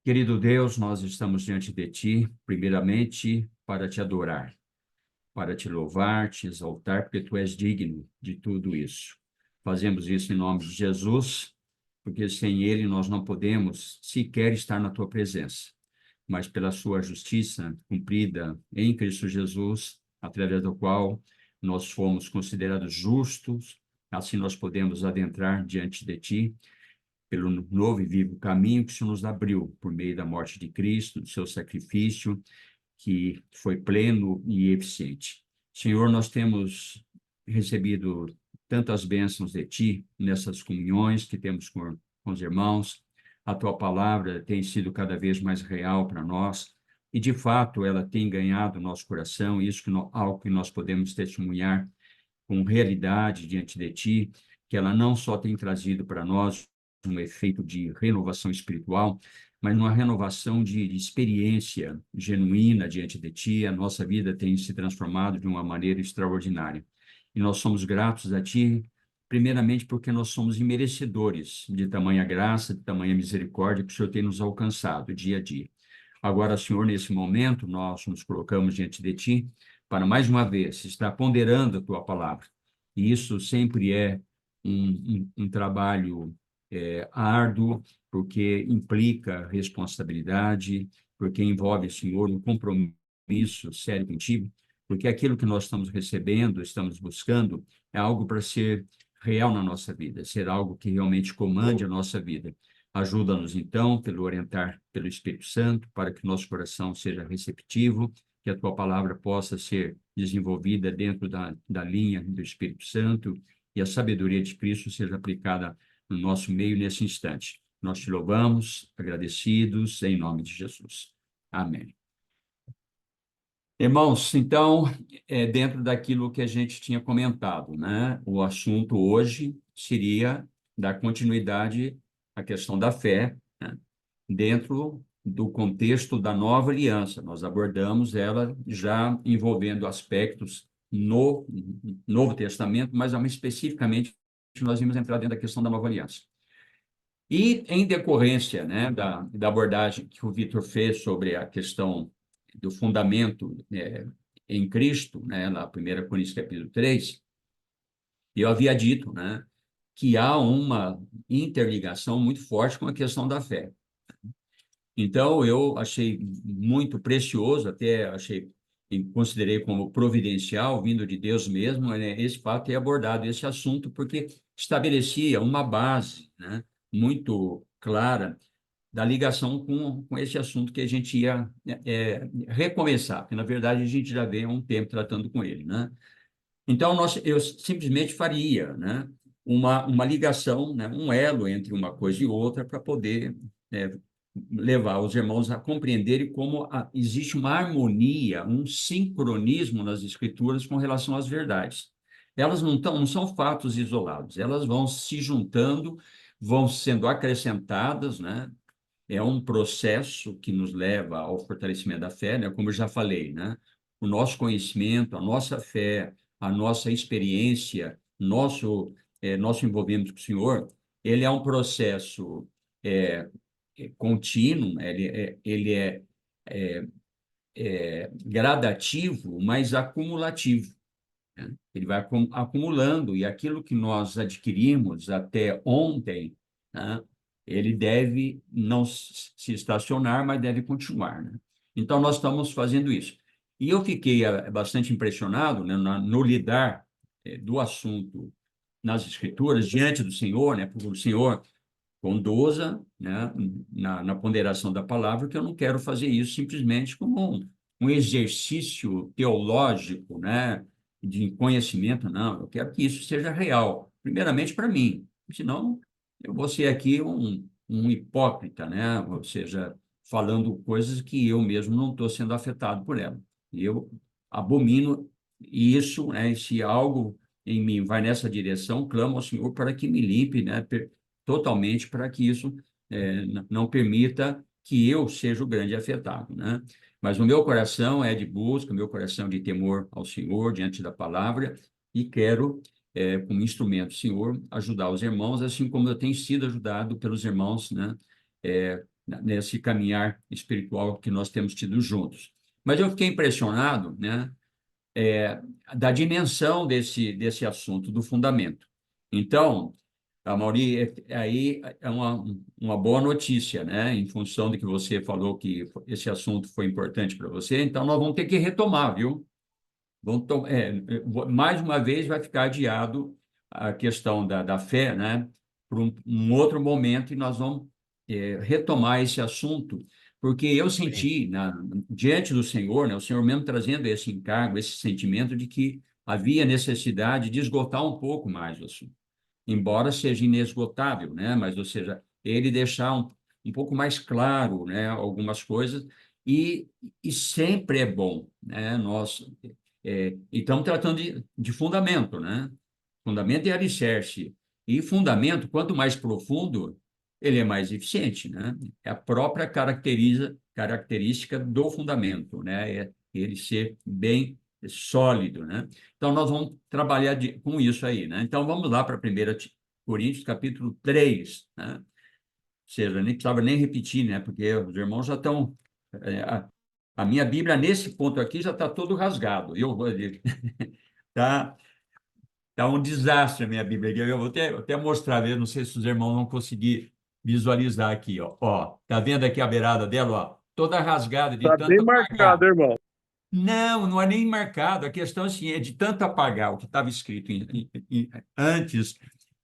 Querido Deus, nós estamos diante de Ti, primeiramente, para Te adorar, para Te louvar, Te exaltar, porque Tu és digno de tudo isso. Fazemos isso em nome de Jesus, porque sem Ele nós não podemos sequer estar na Tua presença. Mas pela Sua justiça cumprida em Cristo Jesus, através do qual nós fomos considerados justos, assim nós podemos adentrar diante de Ti, pelo novo e vivo caminho que o Senhor nos abriu por meio da morte de Cristo, do seu sacrifício, que foi pleno e eficiente. Senhor, nós temos recebido tantas bênçãos de Ti nessas comunhões que temos com os irmãos. A Tua palavra tem sido cada vez mais real para nós e, de fato, ela tem ganhado o nosso coração, isso algo que nós podemos testemunhar com realidade diante de Ti, que ela não só tem trazido para nós um efeito de renovação espiritual, mas uma renovação de experiência genuína diante de Ti. A nossa vida tem se transformado de uma maneira extraordinária. E nós somos gratos a Ti, primeiramente porque nós somos imerecedores de tamanha graça, de tamanha misericórdia que o Senhor tem nos alcançado dia a dia. Agora, Senhor, nesse momento, nós nos colocamos diante de Ti para, mais uma vez, estar ponderando a Tua palavra. E isso sempre é um trabalho árduo, porque implica responsabilidade, porque envolve, Senhor, um compromisso sério contigo, porque aquilo que nós estamos recebendo, estamos buscando, é algo para ser real na nossa vida, ser algo que realmente comande a nossa vida. Ajuda-nos, então, pelo orientar pelo Espírito Santo, para que nosso coração seja receptivo, que a tua palavra possa ser desenvolvida dentro da linha do Espírito Santo e a sabedoria de Cristo seja aplicada no nosso meio nesse instante. Nós te louvamos, agradecidos, em nome de Jesus. Amém. Irmãos, então, dentro daquilo que a gente tinha comentado, né? O assunto hoje seria dar continuidade à questão da fé, né? Dentro do contexto da nova aliança. Nós abordamos ela já envolvendo aspectos no Novo Testamento, mas especificamente nós vamos entrar dentro da questão da nova aliança. E em decorrência, né, da abordagem que o Vitor fez sobre a questão do fundamento em Cristo, né, na 1 Coríntios capítulo 3, eu havia dito, né, que há uma interligação muito forte com a questão da fé. Então, eu achei muito precioso, até achei, considerei como providencial, vindo de Deus mesmo, né, esse fato ter abordado esse assunto, porque estabelecia uma base, né, muito clara da ligação com esse assunto que a gente ia recomeçar, porque, na verdade, a gente já vem há um tempo tratando com ele, né? Então, eu simplesmente faria, né, uma ligação, né, um elo entre uma coisa e outra para poder levar os irmãos a compreenderem como existe uma harmonia, um sincronismo nas escrituras com relação às verdades. Elas não são fatos isolados, elas vão se juntando, vão sendo acrescentadas, né? É um processo que nos leva ao fortalecimento da fé, né? Como eu já falei, né? O nosso conhecimento, a nossa fé, a nossa experiência, nosso envolvimento com o Senhor, ele é um processo contínuo, é, gradativo, mas acumulativo, né? Ele vai acumulando, e aquilo que nós adquirimos até ontem, né, ele deve não se estacionar, mas deve continuar, né? Então, nós estamos fazendo isso. E eu fiquei bastante impressionado, né, no lidar do assunto nas Escrituras, diante do Senhor, né, porque o Senhor conduza, né, na ponderação da palavra, que eu não quero fazer isso simplesmente como um exercício teológico, né, de conhecimento, não. Eu quero que isso seja real, primeiramente para mim, senão eu vou ser aqui um hipócrita, né, ou seja, falando coisas que eu mesmo não estou sendo afetado por ela. Eu abomino isso, né, e se algo em mim vai nessa direção, clamo ao Senhor para que me limpe, né, totalmente, para que isso não permita que eu seja o grande afetado, né? Mas o meu coração é de busca, o meu coração é de temor ao Senhor, diante da palavra, e quero, como instrumento do Senhor, ajudar os irmãos, assim como eu tenho sido ajudado pelos irmãos, né? nesse caminhar espiritual que nós temos tido juntos. Mas eu fiquei impressionado, né, da dimensão desse assunto, do fundamento. Então, a Mauri, aí é uma boa notícia, né? Em função de que você falou que esse assunto foi importante para você, então nós vamos ter que retomar, viu? Mais uma vez vai ficar adiado a questão da fé, né? Para um outro momento, e nós vamos retomar esse assunto, porque eu Sim. senti, diante do Senhor, né? O Senhor mesmo trazendo esse encargo, esse sentimento de que havia necessidade de esgotar um pouco mais o assunto, embora seja inesgotável, né? Mas, ou seja, ele deixar um pouco mais claro, né? Algumas coisas, e, e sempre é bom, né? Nós estamos tratando de fundamento, né? Fundamento e alicerce. E fundamento, quanto mais profundo, ele é mais eficiente, né? É a própria característica do fundamento, né? É ele ser bem sólido, né? Então, nós vamos trabalhar com isso aí, né? Então, vamos lá para 1 Coríntios, capítulo 3, né? Ou seja, nem precisava nem repetir, né? Porque os irmãos já estão... a minha Bíblia, nesse ponto aqui, já está todo rasgado. Eu vou dizer, tá, tá um desastre a minha Bíblia aqui. Eu vou até mostrar, eu não sei se os irmãos vão conseguir visualizar aqui, ó. Ó, tá vendo aqui a beirada dela, ó? Toda rasgada de Tá bem tanto marcado, apagar. irmão. Não, não é nem marcado. A questão assim, é de tanto apagar o que estava escrito antes,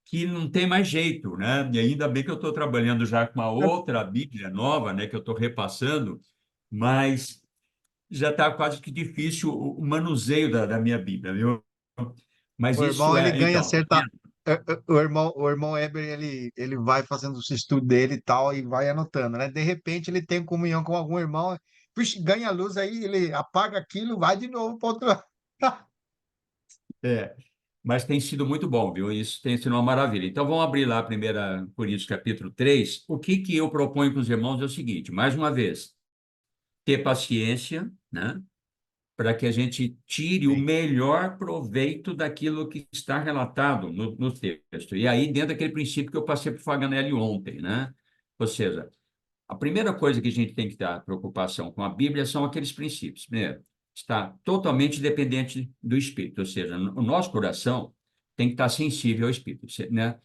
que não tem mais jeito, né? E ainda bem que eu estou trabalhando já com uma outra Bíblia nova, né? Que eu estou repassando, mas já está quase que difícil o manuseio da minha Bíblia, viu? Mas O irmão, isso ele ganha então, tá certa. vendo? O irmão Eber, ele vai fazendo os estudos dele e tal, e vai anotando, né? De repente, ele tem comunhão com algum irmão, puxa, ganha luz aí, ele apaga aquilo, vai de novo para outro lado. É, mas tem sido muito bom, viu? Isso tem sido uma maravilha. Então, vamos abrir lá 1 Coríntios, capítulo 3. O que que eu proponho para os irmãos é o seguinte, mais uma vez, ter paciência, né? Para que a gente tire o Sim. melhor proveito daquilo que está relatado no texto. E aí, dentro daquele princípio que eu passei para o Faganelli ontem, né? Ou seja, a primeira coisa que a gente tem que dar preocupação com a Bíblia são aqueles princípios. Primeiro, está totalmente dependente do Espírito, ou seja, o nosso coração tem que estar sensível ao Espírito, né?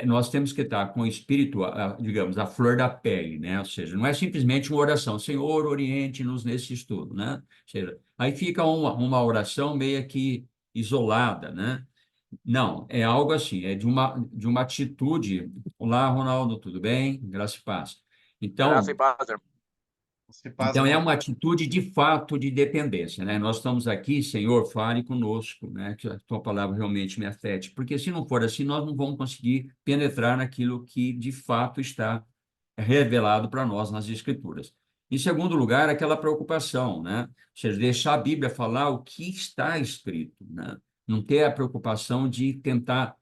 Nós temos que estar com o Espírito, digamos, a flor da pele, né? Ou seja, não é simplesmente uma oração, Senhor, oriente-nos nesse estudo, né? Ou seja, aí fica uma oração meio que isolada, né? Não, é algo assim, é de uma atitude. Olá, Ronaldo, tudo bem? Graça e paz. Graça e Então, paz, irmão. Você passa, então, é irmão. uma atitude de fato de dependência, né? Nós estamos aqui, Senhor, fale conosco, né? Que a tua palavra realmente me afete, porque se não for assim, nós não vamos conseguir penetrar naquilo que de fato está revelado para nós nas Escrituras. Em segundo lugar, aquela preocupação, né? Ou seja, deixar a Bíblia falar o que está escrito, né? Não ter a preocupação de tentar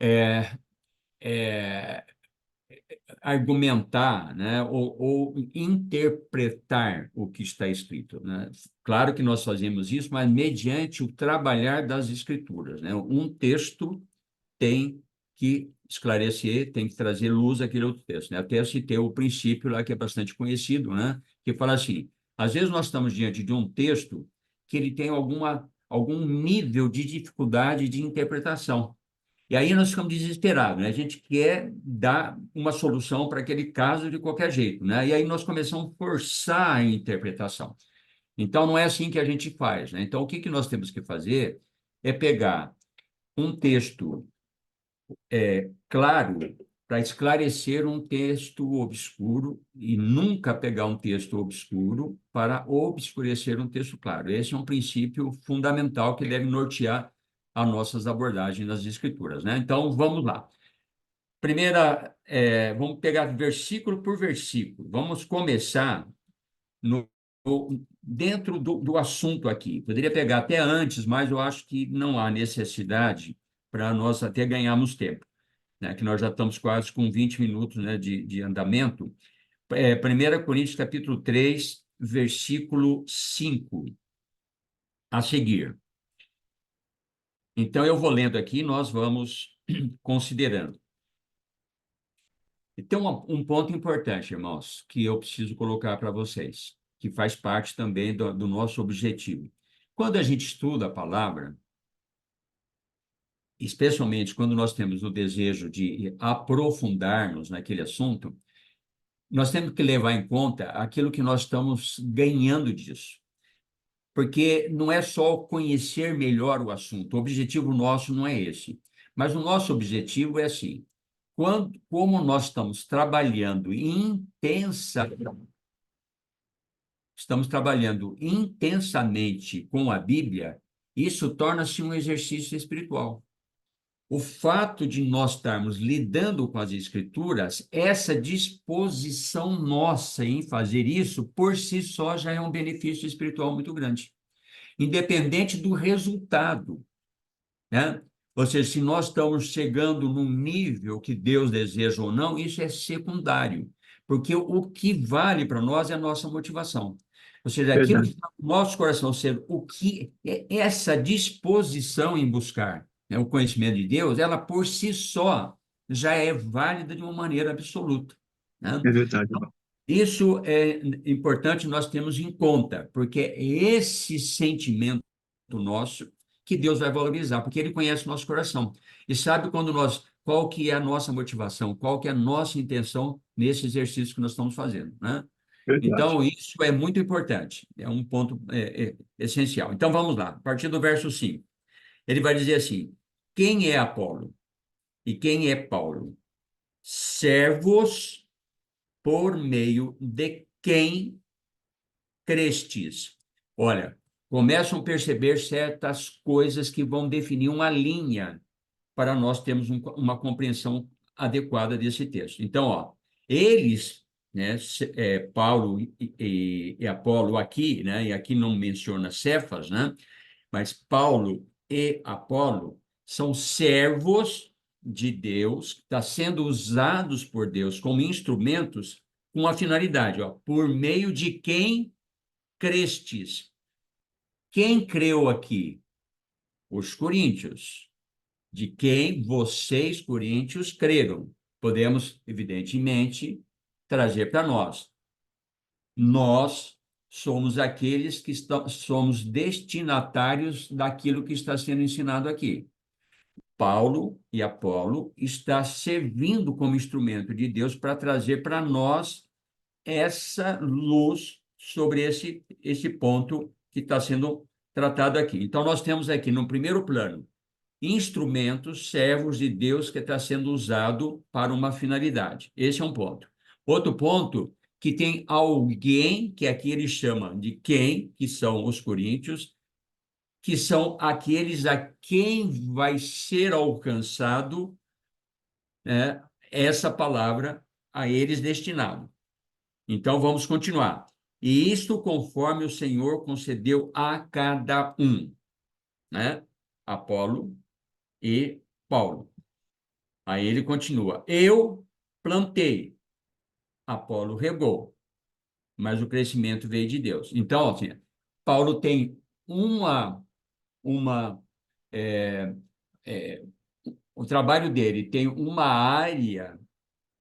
é, argumentar, né, ou interpretar o que está escrito, né? Claro que nós fazemos isso, mas mediante o trabalhar das escrituras, né? Um texto tem que esclarecer, tem que trazer luz àquele outro texto, né? Até citei o princípio lá que é bastante conhecido, né? Que fala assim: às vezes nós estamos diante de um texto que ele tem algum nível de dificuldade de interpretação. E aí nós ficamos desesperados, né? A gente quer dar uma solução para aquele caso de qualquer jeito, né? E aí nós começamos a forçar a interpretação. Então, não é assim que a gente faz, né? Então, o que que nós temos que fazer é pegar um texto claro para esclarecer um texto obscuro e nunca pegar um texto obscuro para obscurecer um texto claro. Esse é um princípio fundamental que deve nortear as nossas abordagens nas Escrituras, né? Então, vamos lá. Vamos pegar versículo por versículo. Vamos começar dentro do assunto aqui. Poderia pegar até antes, mas eu acho que não há necessidade para nós até ganharmos tempo, né? Que nós já estamos quase com 20 minutos, né, de andamento. 1 Coríntios, capítulo 3, versículo 5, a seguir. Então, eu vou lendo aqui, nós vamos considerando. E tem um ponto importante, irmãos, que eu preciso colocar para vocês, que faz parte também do nosso objetivo. Quando a gente estuda a palavra, especialmente quando nós temos o desejo de aprofundarmos naquele assunto, nós temos que levar em conta aquilo que nós estamos ganhando disso. Porque não é só conhecer melhor o assunto, o objetivo nosso não é esse. Mas o nosso objetivo é assim, como nós estamos trabalhando intensamente com a Bíblia, isso torna-se um exercício espiritual. O fato de nós estarmos lidando com as Escrituras, essa disposição nossa em fazer isso, por si só, já é um benefício espiritual muito grande, independente do resultado, né? Ou seja, se nós estamos chegando num nível que Deus deseja ou não, isso é secundário, porque o que vale para nós é a nossa motivação. Ou seja, aquilo que Verdade. está no nosso coração ser o que é essa disposição em buscar, né, o conhecimento de Deus, ela por si só já é válida de uma maneira absoluta, né? É verdade, Então, irmão. isso é importante nós termos em conta, porque é esse sentimento nosso que Deus vai valorizar, porque Ele conhece o nosso coração e sabe qual que é a nossa motivação, qual que é a nossa intenção nesse exercício que nós estamos fazendo, né? Verdade. Então, isso é muito importante, é um ponto essencial. Então, vamos lá, a partir do verso 5. Ele vai dizer assim, quem é Apolo e quem é Paulo? Servos por meio de quem crestes. Olha, começam a perceber certas coisas que vão definir uma linha para nós termos uma compreensão adequada desse texto. Então, ó, eles, né, Paulo e Apolo aqui, né, e aqui não menciona Cefas, né, mas Paulo e Apolo são servos de Deus, que está sendo usados por Deus como instrumentos com a finalidade, ó, por meio de quem crestes. Quem creu aqui? Os coríntios. De quem vocês, coríntios, creram. Podemos, evidentemente, trazer para nós. Nós somos aqueles que somos destinatários daquilo que está sendo ensinado aqui. Paulo e Apolo está servindo como instrumento de Deus para trazer para nós essa luz sobre esse ponto que está sendo tratado aqui. Então, nós temos aqui, no primeiro plano, instrumentos, servos de Deus que está sendo usado para uma finalidade. Esse é um ponto. Outro ponto, que tem alguém, que aqui ele chama de quem, que são os coríntios, que são aqueles a quem vai ser alcançado, né, essa palavra a eles destinado. Então, vamos continuar. E isto conforme o Senhor concedeu a cada um, né? Apolo e Paulo. Aí ele continua. Eu plantei, Apolo regou, mas o crescimento veio de Deus. Então, assim, Paulo tem uma é, é, o trabalho dele tem uma área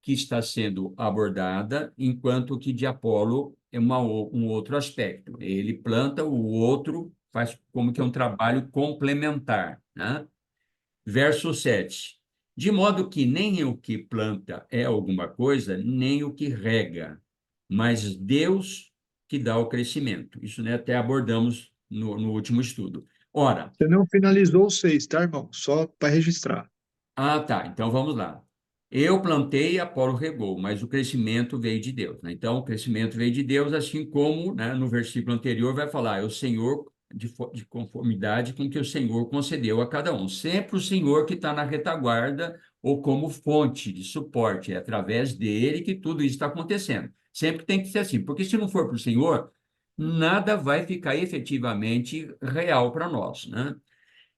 que está sendo abordada, enquanto que de Apolo é um outro aspecto. Ele planta, o outro faz como que é um trabalho complementar, né? Verso 7. De modo que nem o que planta é alguma coisa, nem o que rega, mas Deus que dá o crescimento. Isso, né, até abordamos no último estudo. Ora, Você não finalizou os 6, tá, irmão? Só para registrar. tá, então vamos lá. Eu plantei, Apolo regou, mas o crescimento veio de Deus, né? Então, o crescimento veio de Deus, assim como, né, no versículo anterior vai falar, é o Senhor de conformidade com que o Senhor concedeu a cada um. Sempre o Senhor que está na retaguarda ou como fonte de suporte, é através dele que tudo isso está acontecendo. Sempre tem que ser assim, porque se não for para o Senhor, nada vai ficar efetivamente real para nós, né?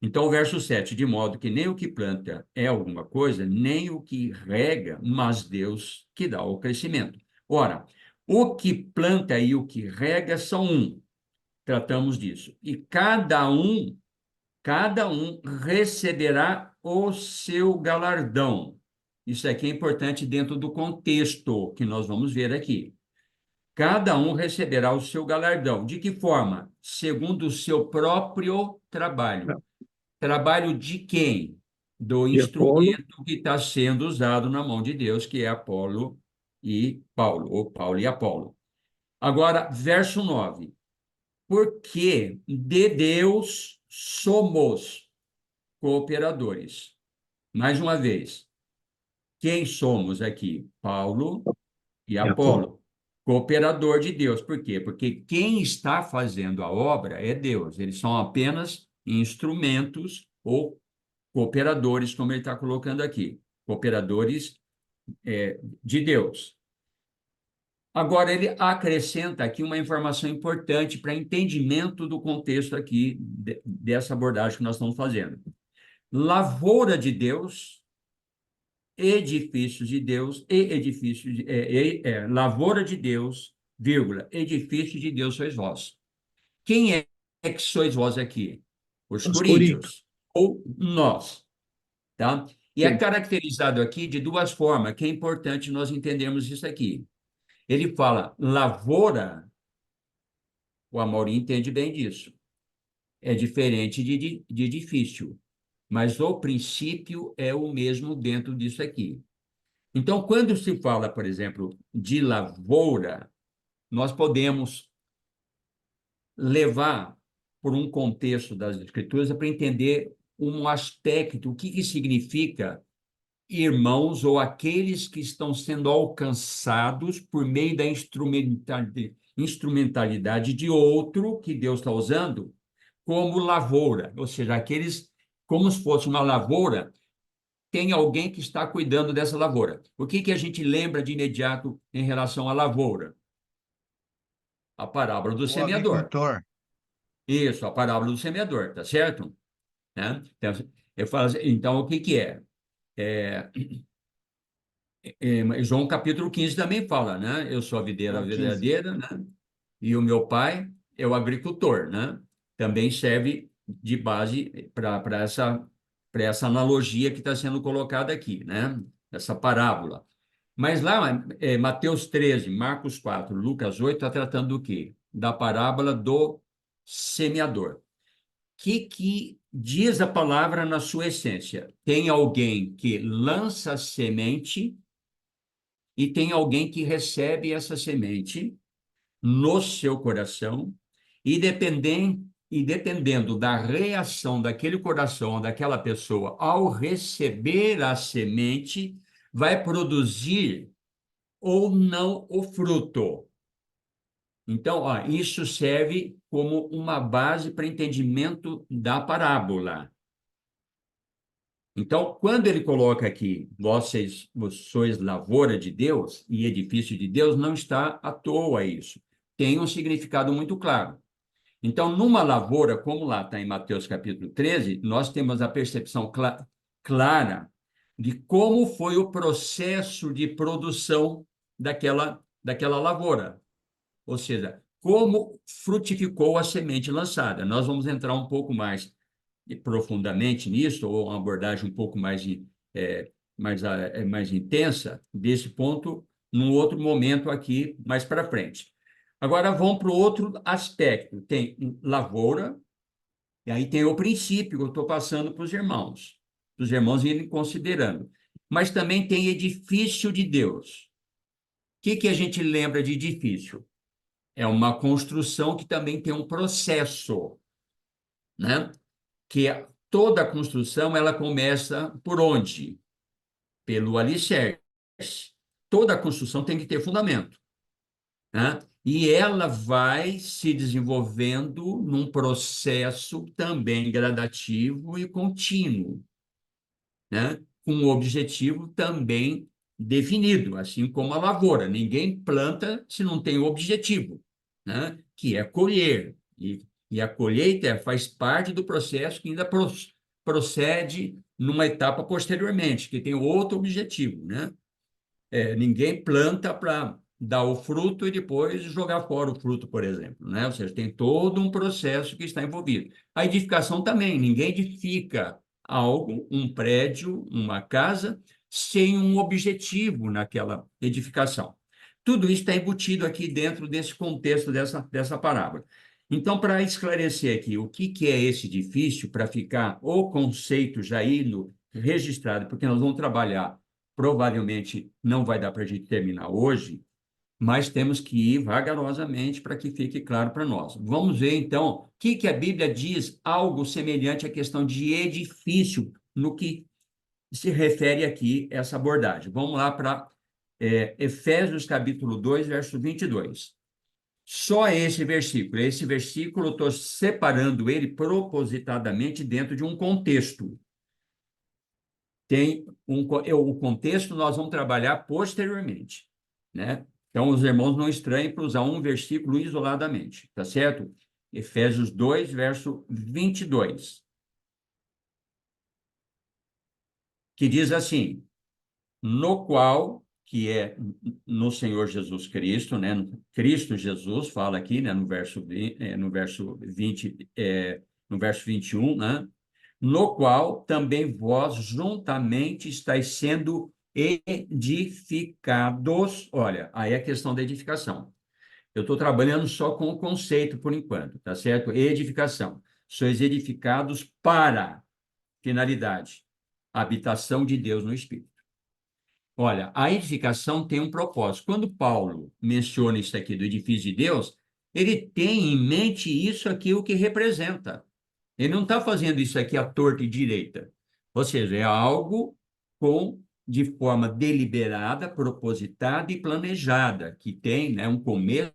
Então, o verso 7, de modo que nem o que planta é alguma coisa, nem o que rega, mas Deus que dá o crescimento. Ora, o que planta e o que rega são um, tratamos disso. E cada um receberá o seu galardão. Isso aqui é importante dentro do contexto que nós vamos ver aqui. Cada um receberá o seu galardão. De que forma? Segundo o seu próprio trabalho. Trabalho de quem? Do E Apolo, instrumento que está sendo usado na mão de Deus, que é Apolo e Paulo, ou Paulo e Apolo. Agora, verso 9. Porque de Deus somos cooperadores. Mais uma vez, quem somos aqui? Paulo e e Apolo. Apolo. Cooperador de Deus. Por quê? Porque quem está fazendo a obra é Deus. Eles são apenas instrumentos ou cooperadores, como ele está colocando aqui. Cooperadores de Deus. Agora, ele acrescenta aqui uma informação importante para entendimento do contexto aqui dessa abordagem que nós estamos fazendo. Lavoura de Deus, edifícios de Deus e edifícios lavoura de Deus, vírgula, edifício de Deus sois vós. Quem é que sois vós aqui? Os Os Coríntios. coríntios, ou nós, tá? E é Sim. caracterizado aqui de duas formas, que é importante nós entendermos isso aqui. Ele fala lavoura, o Amaury entende bem disso. É diferente de edifício, mas o princípio é o mesmo dentro disso aqui. Então, quando se fala, por exemplo, de lavoura, nós podemos levar por um contexto das Escrituras para entender um aspecto, o que significa irmãos ou aqueles que estão sendo alcançados por meio da instrumentalidade de outro que Deus está usando como lavoura, ou seja, aqueles como se fosse uma lavoura, tem alguém que está cuidando dessa lavoura. O que a gente lembra de imediato em relação à lavoura? A parábola do O semeador. agricultor. Isso, a parábola do semeador, tá certo? Né? Então, eu falo assim, então, o que é? João capítulo 15 também fala, né? Eu sou a videira João 15. verdadeira, né? E o meu pai é o agricultor, né? Também serve de base para essa analogia que está sendo colocada aqui, né? Essa parábola. Mas lá, Mateus 13, Marcos 4, Lucas 8, está tratando do quê? Da parábola do semeador. O que diz a palavra na sua essência? Tem alguém que lança semente e tem alguém que recebe essa semente no seu coração e dependendo da reação daquele coração, daquela pessoa, ao receber a semente, vai produzir ou não o fruto. Então, ó, isso serve como uma base para entendimento da parábola. Então, quando ele coloca aqui, vós sois lavoura de Deus e edifício de Deus, não está à toa isso. Tem um significado muito claro. Então, numa lavoura, como lá está em Mateus capítulo 13, nós temos a percepção clara de como foi o processo de produção daquela lavoura. Ou seja, como frutificou a semente lançada. Nós vamos entrar um pouco mais profundamente nisso, ou uma abordagem um pouco mais intensa desse ponto, num outro momento aqui, mais para frente. Agora, vamos para o outro aspecto. Tem lavoura, e aí tem o princípio que eu estou passando para os irmãos irem considerando. Mas também tem edifício de Deus. O que a gente lembra de edifício? É uma construção que também tem um processo, né? Que toda a construção ela começa por onde? Pelo alicerce. Toda a construção tem que ter fundamento, né? E ela vai se desenvolvendo num processo também gradativo e contínuo, né? Com um objetivo também definido, assim como a lavoura. Ninguém planta se não tem o objetivo, né? Que é colher. E a colheita faz parte do processo que ainda procede numa etapa posteriormente, que tem outro objetivo, né? Ninguém planta para dar o fruto e depois jogar fora o fruto, por exemplo, né? Ou seja, tem todo um processo que está envolvido. A edificação também, ninguém edifica algo, um prédio, uma casa, sem um objetivo naquela edificação. Tudo isso está embutido aqui dentro desse contexto dessa parábola. Então, para esclarecer aqui o que é esse edifício, para ficar o conceito já indo registrado, porque nós vamos trabalhar, provavelmente não vai dar para a gente terminar hoje, mas temos que ir vagarosamente para que fique claro para nós. Vamos ver, então, o que a Bíblia diz, algo semelhante à questão de edifício, no que se refere aqui essa abordagem. Vamos lá para Efésios capítulo 2, verso 22. Só esse versículo eu estou separando ele propositadamente dentro de um contexto. O contexto nós vamos trabalhar posteriormente, né? Então, os irmãos não estranhem para usar um versículo isoladamente, tá certo? Efésios 2, verso 22, que diz assim: no qual, que é no Senhor Jesus Cristo, né? Cristo Jesus fala aqui, né? No verso 20, no verso 21, né? No qual também vós juntamente estáis sendo edificados. Olha, aí é a questão da edificação. Eu estou trabalhando só com o conceito por enquanto, tá certo? Edificação. Sois edificados para finalidade, habitação de Deus no Espírito. Olha, a edificação tem um propósito. Quando Paulo menciona isso aqui do edifício de Deus, ele tem em mente isso aqui, o que representa. Ele não está fazendo isso aqui à torta e direita. Ou seja, é algo de forma deliberada, propositada e planejada, que tem, né, um começo,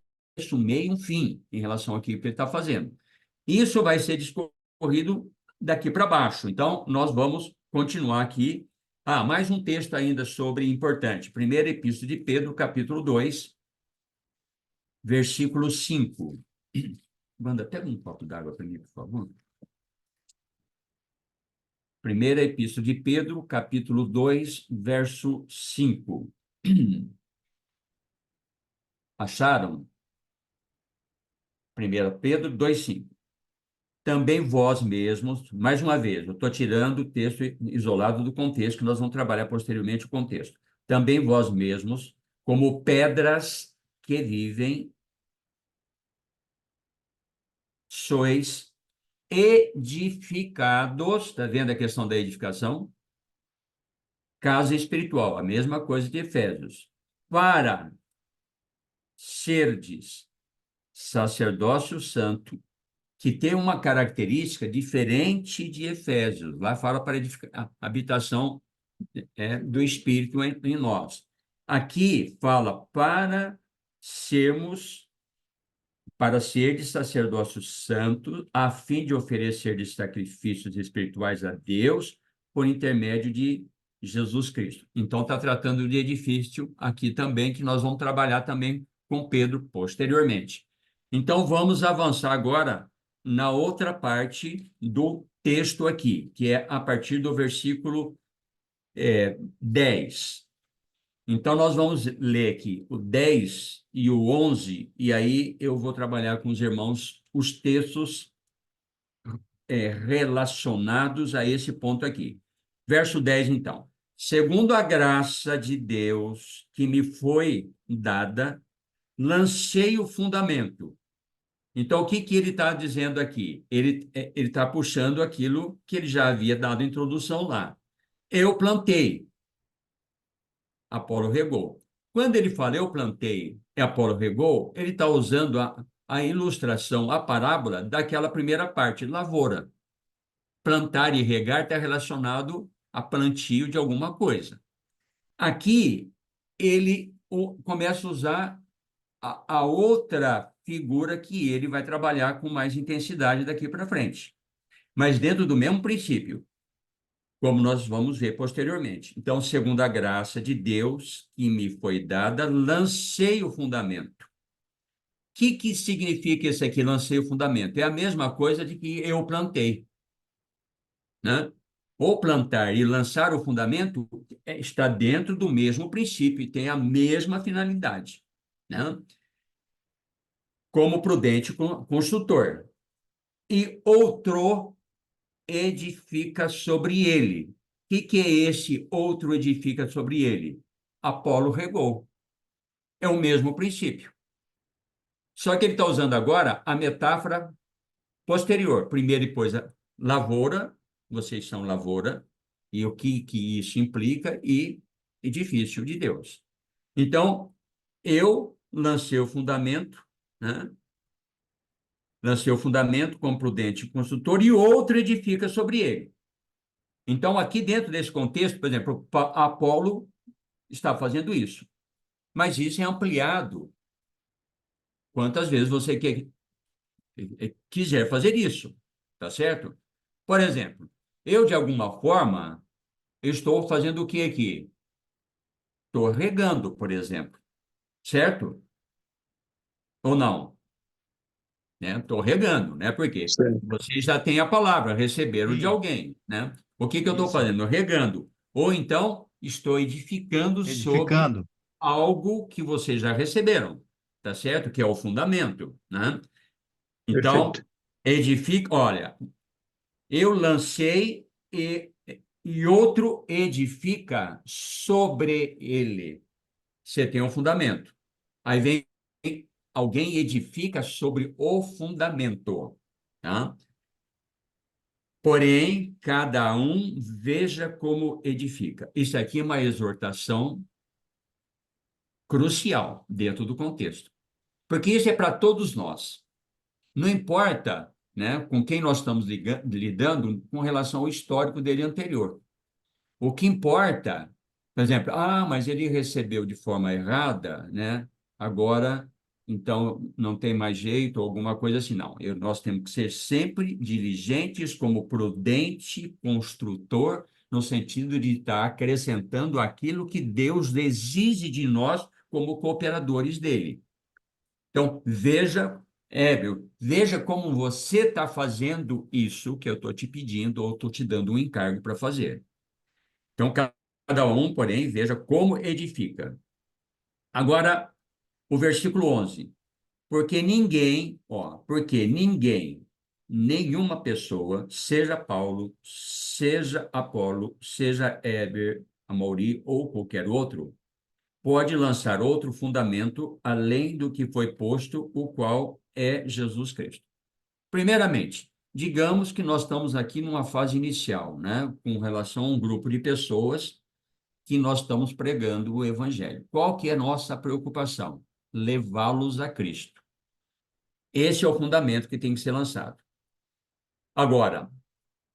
um meio e um fim em relação àquilo que ele está fazendo. Isso vai ser discorrido daqui para baixo. Então, nós vamos continuar aqui. Mais um texto ainda sobre importante. Primeira Epístola de Pedro, capítulo 2, versículo 5. Wanda, pega um copo d'água para mim, por favor. Primeira Epístola de Pedro, capítulo 2, verso 5. Acharam? 1 Pedro 2, 5. Também vós mesmos, mais uma vez, eu estou tirando o texto isolado do contexto, que nós vamos trabalhar posteriormente o contexto. Também vós mesmos, como pedras que vivem, sois edificados, está vendo a questão da edificação? Casa espiritual, a mesma coisa de Efésios. Para serdes sacerdócio santo, que tem uma característica diferente de Efésios. Lá fala para a habitação do Espírito em nós. Aqui fala para ser de sacerdócio santo, a fim de oferecer de sacrifícios espirituais a Deus por intermédio de Jesus Cristo. Então, está tratando de edifício aqui também, que nós vamos trabalhar também com Pedro posteriormente. Então, vamos avançar agora na outra parte do texto aqui, que é a partir do versículo 10. Então, nós vamos ler aqui o 10 e o 11, e aí eu vou trabalhar com os irmãos os textos relacionados a esse ponto aqui. Verso 10, então. Segundo a graça de Deus que me foi dada, lancei o fundamento. Então, o que ele está dizendo aqui? Ele está puxando aquilo que ele já havia dado introdução lá. Eu plantei, Apolo regou. Quando ele fala eu plantei e Apolo regou, ele está usando a ilustração, a parábola daquela primeira parte, lavoura. Plantar e regar está relacionado a plantio de alguma coisa. Aqui, ele começa a usar a outra figura que ele vai trabalhar com mais intensidade daqui para frente. Mas dentro do mesmo princípio, como nós vamos ver posteriormente. Então, segundo a graça de Deus que me foi dada, lancei o fundamento. O que significa isso aqui, lancei o fundamento? É a mesma coisa de que eu plantei, né? O plantar e lançar o fundamento está dentro do mesmo princípio e tem a mesma finalidade, né? Como prudente construtor. E outro edifica sobre ele. que é esse outro edifica sobre ele? Apolo regou. É o mesmo princípio. Só que ele está usando agora a metáfora posterior. Primeiro e depois a lavoura, vocês são lavoura, e o que isso implica, e edifício de Deus. Então, eu lancei o fundamento, né? Lancei o fundamento como prudente construtor, e outro edifica sobre ele. Então, aqui dentro desse contexto, por exemplo, Apolo está fazendo isso. Mas isso é ampliado quantas vezes você quiser fazer isso, tá certo? Por exemplo, eu, de alguma forma, estou fazendo o que aqui? Estou regando, por exemplo, certo? Ou não? Né? Estou regando, né? Porque Certo. vocês já têm a palavra, receberam de Sim, alguém, né? O que eu estou isso. fazendo? Regando. Ou então, estou edificando sobre Edificando. algo que vocês já receberam, tá certo? Que é o fundamento, né? Perfeito. Então, edifica, olha, eu lancei e outro edifica sobre ele. Você tem um fundamento. Aí vem alguém edifica sobre o fundamento, tá? Porém, cada um veja como edifica. Isso aqui é uma exortação crucial dentro do contexto, porque isso é para todos nós. Não importa, né, com quem nós estamos lidando com relação ao histórico dele anterior. O que importa, por exemplo, mas ele recebeu de forma errada, né? Agora, então, não tem mais jeito, ou alguma coisa assim. Não, nós temos que ser sempre diligentes como prudente construtor, no sentido de estar acrescentando aquilo que Deus exige de nós como cooperadores dele. Então, veja, Hébio, veja como você está fazendo isso que eu estou te pedindo ou estou te dando um encargo para fazer. Então, cada um, porém, veja como edifica. Agora, o versículo 11. Porque ninguém, nenhuma pessoa, seja Paulo, seja Apolo, seja Éber, Amauri ou qualquer outro, pode lançar outro fundamento além do que foi posto, o qual é Jesus Cristo. Primeiramente, digamos que nós estamos aqui numa fase inicial, né, com relação a um grupo de pessoas que nós estamos pregando o evangelho. Qual que é a nossa preocupação? Levá-los a Cristo. Esse é o fundamento que tem que ser lançado. Agora,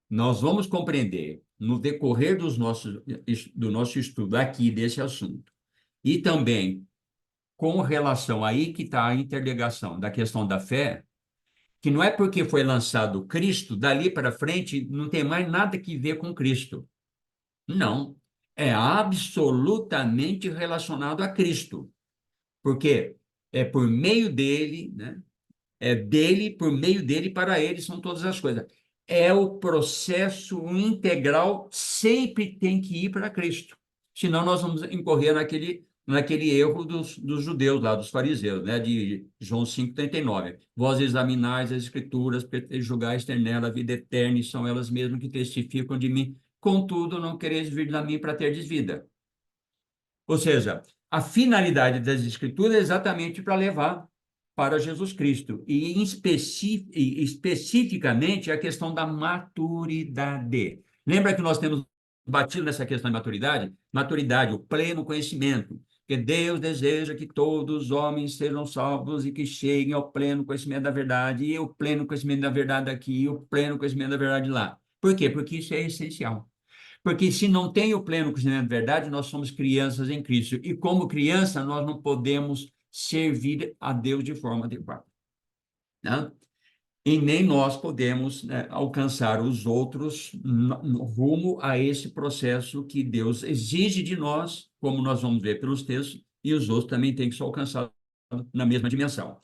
nós vamos compreender no decorrer do nosso estudo aqui desse assunto e também com relação aí que está a interligação da questão da fé, que não é porque foi lançado Cristo, dali para frente não tem mais nada que ver com Cristo. Não, é absolutamente relacionado a Cristo, porque é por meio dele, né? É dele, por meio dele, para ele são todas as coisas. É o processo integral, sempre tem que ir para Cristo. Senão nós vamos incorrer naquele erro dos judeus lá, dos fariseus, né? De João 5,39. Vós examinais as escrituras, julgais ter nela a vida eterna, e são elas mesmas que testificam de mim. Contudo, não quereis vir a mim para terdes vida. Ou seja, a finalidade das escrituras é exatamente para levar para Jesus Cristo, e especificamente a questão da maturidade. Lembra que nós temos batido nessa questão de maturidade? Maturidade, o pleno conhecimento, que Deus deseja que todos os homens sejam salvos e que cheguem ao pleno conhecimento da verdade, e o pleno conhecimento da verdade aqui, e o pleno conhecimento da verdade lá. Por quê? Porque isso é essencial. Porque se não tem o pleno conhecimento da verdade, nós somos crianças em Cristo. E como criança, nós não podemos servir a Deus de forma adequada, né? E nem nós podemos, né, alcançar os outros no rumo a esse processo que Deus exige de nós, como nós vamos ver pelos textos, e os outros também têm que ser alcançados na mesma dimensão.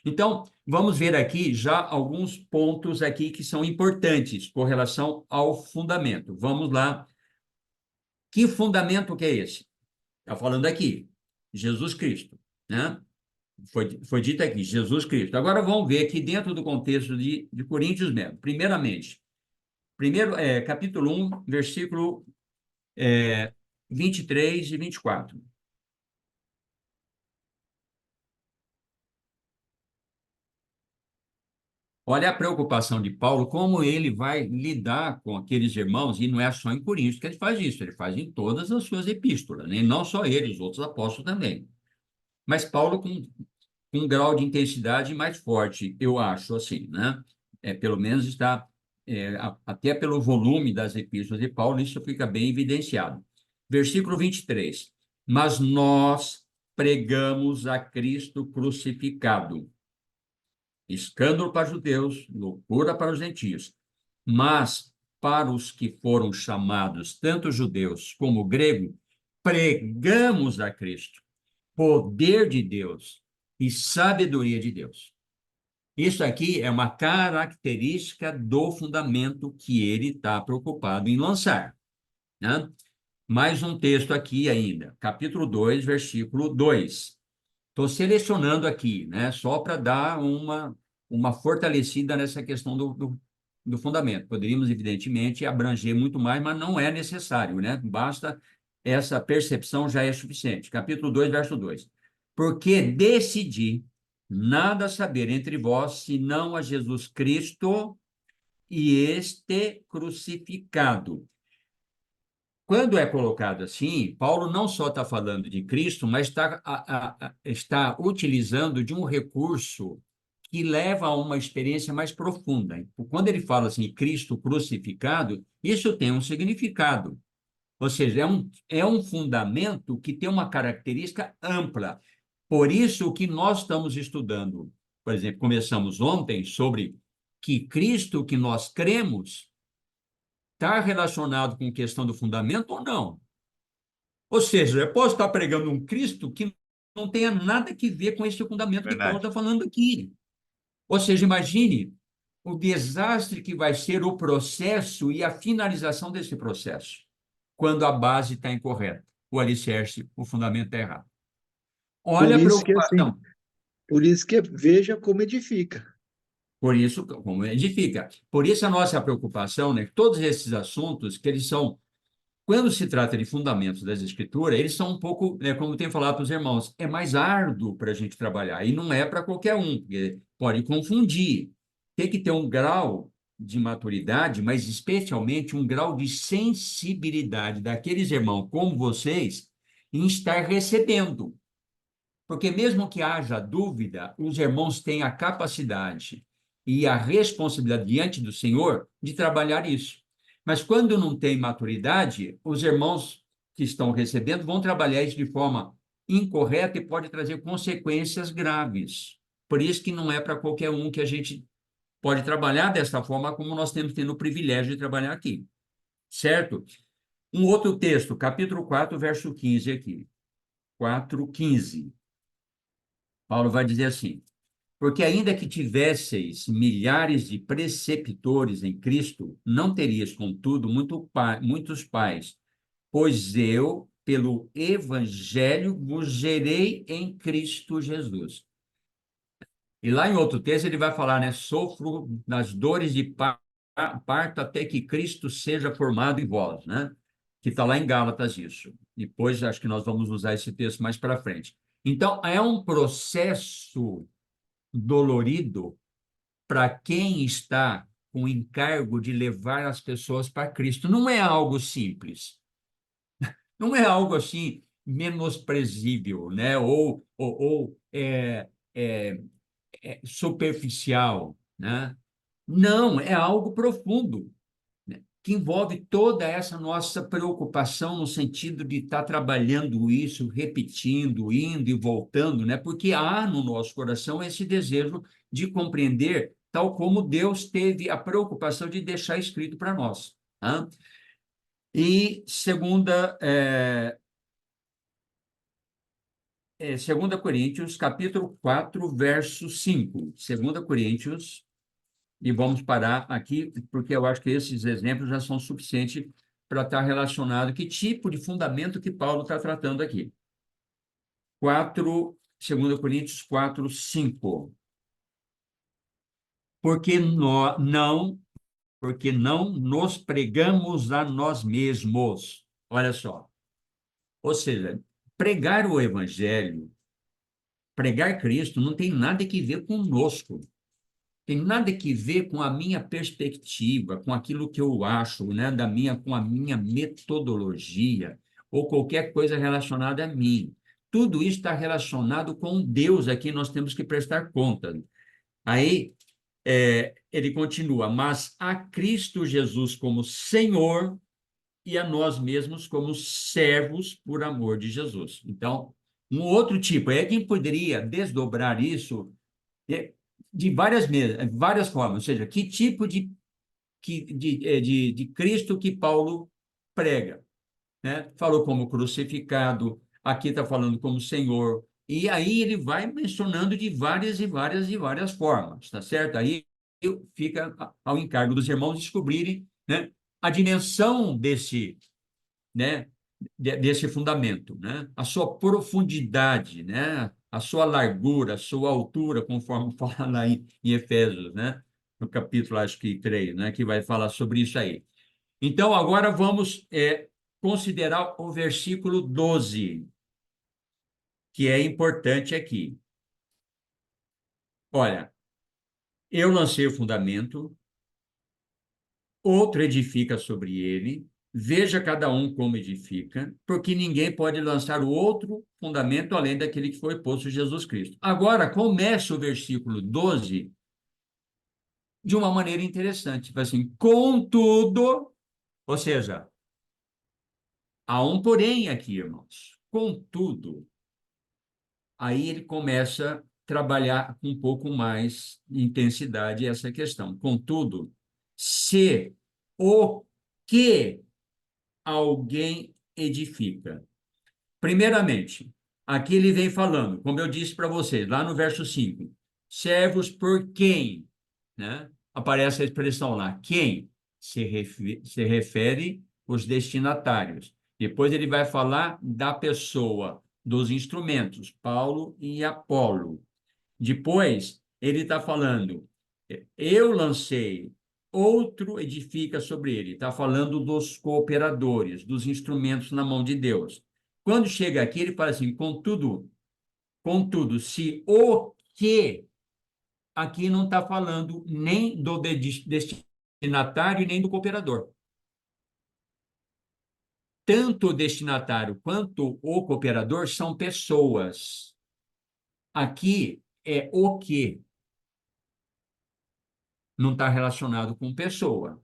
Então, vamos ver aqui já alguns pontos aqui que são importantes com relação ao fundamento. Vamos lá. Que fundamento que é esse? Está falando aqui, Jesus Cristo, né? Foi dito aqui, Jesus Cristo. Agora vamos ver aqui dentro do contexto de Coríntios mesmo. Primeiramente, capítulo 1, versículo 23 e 24. Olha a preocupação de Paulo, como ele vai lidar com aqueles irmãos, e não é só em Coríntios que ele faz isso, ele faz em todas as suas epístolas, né? E não só ele, os outros apóstolos também. Mas Paulo com um grau de intensidade mais forte, eu acho, assim, né? Pelo menos está, até pelo volume das epístolas de Paulo, isso fica bem evidenciado. Versículo 23. Mas nós pregamos a Cristo crucificado, escândalo para os judeus, loucura para os gentios. Mas para os que foram chamados, tanto judeus como grego, pregamos a Cristo, poder de Deus e sabedoria de Deus. Isso aqui é uma característica do fundamento que ele está preocupado em lançar, né? Mais um texto aqui ainda, capítulo 2, versículo 2. Estou selecionando aqui, né, só para dar uma fortalecida nessa questão do fundamento. Poderíamos, evidentemente, abranger muito mais, mas não é necessário, né? Basta essa percepção, já é suficiente. Capítulo 2, verso 2. Porque decidi nada saber entre vós, senão a Jesus Cristo e este crucificado. Quando é colocado assim, Paulo não só está falando de Cristo, mas está utilizando de um recurso que leva a uma experiência mais profunda. Quando ele fala assim, Cristo crucificado, isso tem um significado. Ou seja, é um fundamento que tem uma característica ampla. Por isso que nós estamos estudando, por exemplo, começamos ontem sobre que Cristo que nós cremos está relacionado com a questão do fundamento ou não. Ou seja, eu posso estar pregando um Cristo que não tenha nada que ver com esse fundamento que Paulo Verdade. está falando aqui. Ou seja, imagine o desastre que vai ser o processo e a finalização desse processo, quando a base está incorreta, o alicerce, o fundamento está errado. Por Olha a isso que assim, preocupação. por isso que veja como edifica. Por isso, como edifica. Por isso a nossa preocupação, né? Todos esses assuntos, que eles são, quando se trata de fundamentos das escrituras, eles são um pouco, como eu tenho falado para os irmãos, é mais árduo para a gente trabalhar, e não é para qualquer um, porque pode confundir. Tem que ter um grau de maturidade, mas especialmente um grau de sensibilidade daqueles irmãos como vocês em estar recebendo. Porque mesmo que haja dúvida, os irmãos têm a capacidade e a responsabilidade diante do Senhor de trabalhar isso. Mas quando não tem maturidade, os irmãos que estão recebendo vão trabalhar isso de forma incorreta e pode trazer consequências graves. Por isso que não é para qualquer um que a gente pode trabalhar dessa forma como nós temos tendo o privilégio de trabalhar aqui. Certo? Um outro texto, capítulo 4, verso 15 aqui. 4:15. Paulo vai dizer assim: porque ainda que tivesseis milhares de preceptores em Cristo, não terias, contudo, muitos pais, pois eu, pelo Evangelho, vos gerei em Cristo Jesus. E lá em outro texto ele vai falar, né? Sofro nas dores de parto até que Cristo seja formado em vós, né? Que está lá em Gálatas isso. Depois acho que nós vamos usar esse texto mais para frente. Então, é um processo dolorido para quem está com o encargo de levar as pessoas para Cristo. Não é algo simples, não é algo assim menosprezível, né? Ou superficial, né? Não, é algo profundo, né? Que envolve toda essa nossa preocupação no sentido de estar trabalhando isso, repetindo, indo e voltando, né? Porque há no nosso coração esse desejo de compreender, tal como Deus teve a preocupação de deixar escrito para nós. Tá? E segunda Coríntios, capítulo 4, verso 5. Segunda Coríntios, e vamos parar aqui, porque eu acho que esses exemplos já são suficientes para estar relacionado que tipo de fundamento que Paulo está tratando aqui. 2 Coríntios 4, 5. Porque não nos pregamos a nós mesmos, Olha só. Ou seja, pregar o evangelho, pregar Cristo, não tem nada que ver conosco. Tem nada que ver com a minha perspectiva, com aquilo que eu acho, né, com a minha metodologia, ou qualquer coisa relacionada a mim. Tudo isso está relacionado com Deus, a quem nós temos que prestar conta. Aí, ele continua, mas a Cristo Jesus como Senhor e a nós mesmos como servos por amor de Jesus. Então, um outro tipo, quem poderia desdobrar isso é, de várias formas, ou seja, que tipo de Cristo que Paulo prega, né? Falou como crucificado, aqui está falando como Senhor, e aí ele vai mencionando de várias formas, tá certo? Aí fica ao encargo dos irmãos descobrirem, né, a dimensão né, desse fundamento, né? A sua profundidade, né? A sua largura, a sua altura, conforme fala lá em Efésios, né? No capítulo, acho que 3, né? Que vai falar sobre isso aí. Então, agora vamos considerar o versículo 12, que é importante aqui. Olha, eu lancei o fundamento, outro edifica sobre ele, veja cada um como edifica, porque ninguém pode lançar o outro fundamento além daquele que foi posto Jesus Cristo. Agora, começa o versículo 12 de uma maneira interessante, tipo assim, contudo, ou seja, há um porém aqui, irmãos, contudo, aí ele começa a trabalhar com um pouco mais de intensidade essa questão. Contudo, se o que alguém edifica. Primeiramente, aqui ele vem falando, como eu disse para vocês, lá no verso 5, servos por quem, né? Aparece a expressão lá, quem se refere os destinatários. Depois ele vai falar da pessoa, dos instrumentos, Paulo e Apolo. Depois, ele está falando, eu lancei, outro edifica sobre ele. Está falando dos cooperadores, dos instrumentos na mão de Deus. Quando chega aqui, ele fala assim, contudo, se o que, aqui não está falando nem do destinatário e nem do cooperador. Tanto o destinatário quanto o cooperador são pessoas. Aqui é o que. Não está relacionado com pessoa.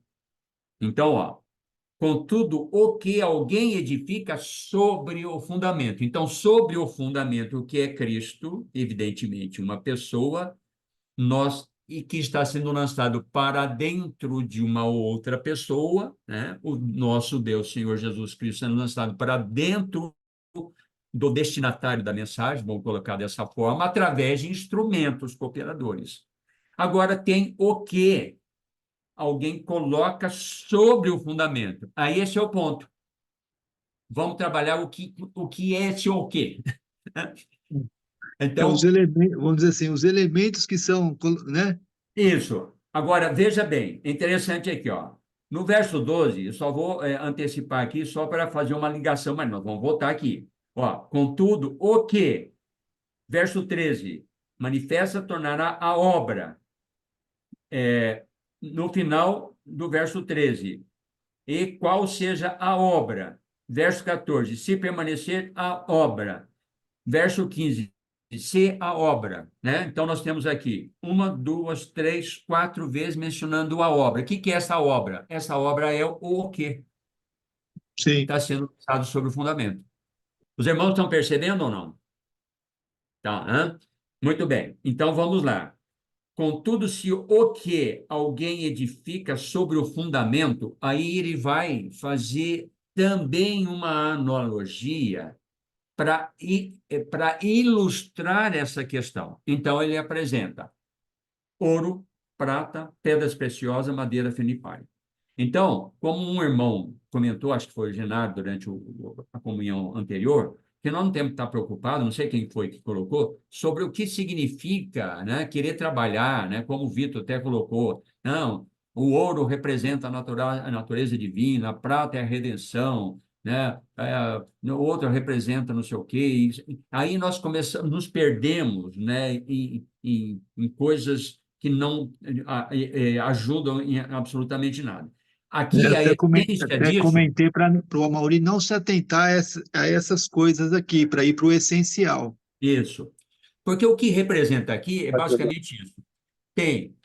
Então, ó, contudo, o que alguém edifica sobre o fundamento. Então, sobre o fundamento que é Cristo, evidentemente, uma pessoa, e que está sendo lançado para dentro de uma outra pessoa, né? O nosso Deus, Senhor Jesus Cristo, sendo lançado para dentro do destinatário da mensagem, vamos colocar dessa forma, através de instrumentos cooperadores. Agora, tem o que alguém coloca sobre o fundamento. Aí esse é o ponto. Vamos trabalhar o que é esse o quê. Então, os Então, elementos, vamos dizer assim, os elementos que são, né? isso. Agora, veja bem, interessante aqui, ó. No verso 12, eu só vou antecipar aqui só para fazer uma ligação, mas nós vamos voltar aqui. Ó, contudo, o que? Verso 13, manifesta tornará a obra. No final do verso 13, e qual seja a obra. Verso 14, se permanecer a obra. Verso 15, se a obra, né? Então, nós temos aqui uma, duas, três, quatro vezes mencionando a obra. O que é essa obra? Essa obra é o que Sim. está sendo lançado sobre o fundamento. Os irmãos estão percebendo ou não? Tá, hã? Muito bem. Então, vamos lá. Contudo, se o que alguém edifica sobre o fundamento, aí ele vai fazer também uma analogia para ilustrar essa questão. Então, ele apresenta ouro, prata, pedras preciosas, madeira fina e palha. Então, como um irmão comentou, acho que foi o Genaro durante a comunhão anterior, que nós não temos que estar preocupados, não sei quem foi que colocou, sobre o que significa, né, querer trabalhar, né, como o Vitor até colocou. Não, o ouro representa a natureza divina, a prata é a redenção, né? Outra representa não sei o quê. Aí nós começamos, nos perdemos, né? Em coisas que não ajudam em absolutamente nada. Aqui, a essência Até disso, comentei para o Amaury não se atentar a essas coisas aqui, para ir para o essencial. isso. Porque o que representa aqui é basicamente isso. Tem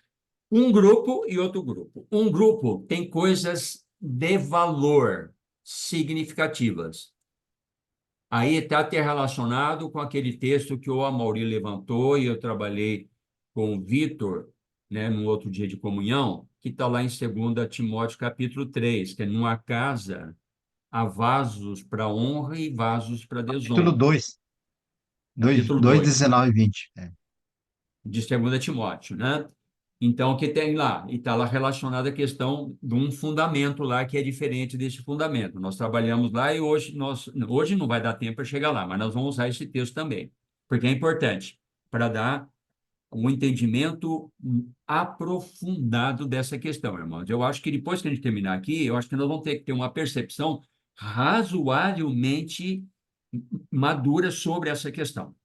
um grupo e outro grupo. Um grupo tem coisas de valor significativas. Aí está até relacionado com aquele texto que o Amaury levantou e eu trabalhei com o Vitor, né, no outro dia de comunhão, que está lá em 2 Timóteo capítulo 3, que é numa casa há vasos para honra e vasos para Capítulo desonra. 2, Capítulo 2, 2 19 e 20. de 2 Timóteo, né? Então, que tem lá, e está lá relacionada a questão de um fundamento lá que é diferente desse fundamento. Nós trabalhamos lá e hoje não vai dar tempo para chegar lá, mas nós vamos usar esse texto também, porque é importante para dar um entendimento aprofundado dessa questão, irmãos. Eu acho que depois que a gente terminar aqui, eu acho que nós vamos ter que ter uma percepção razoavelmente madura sobre essa questão,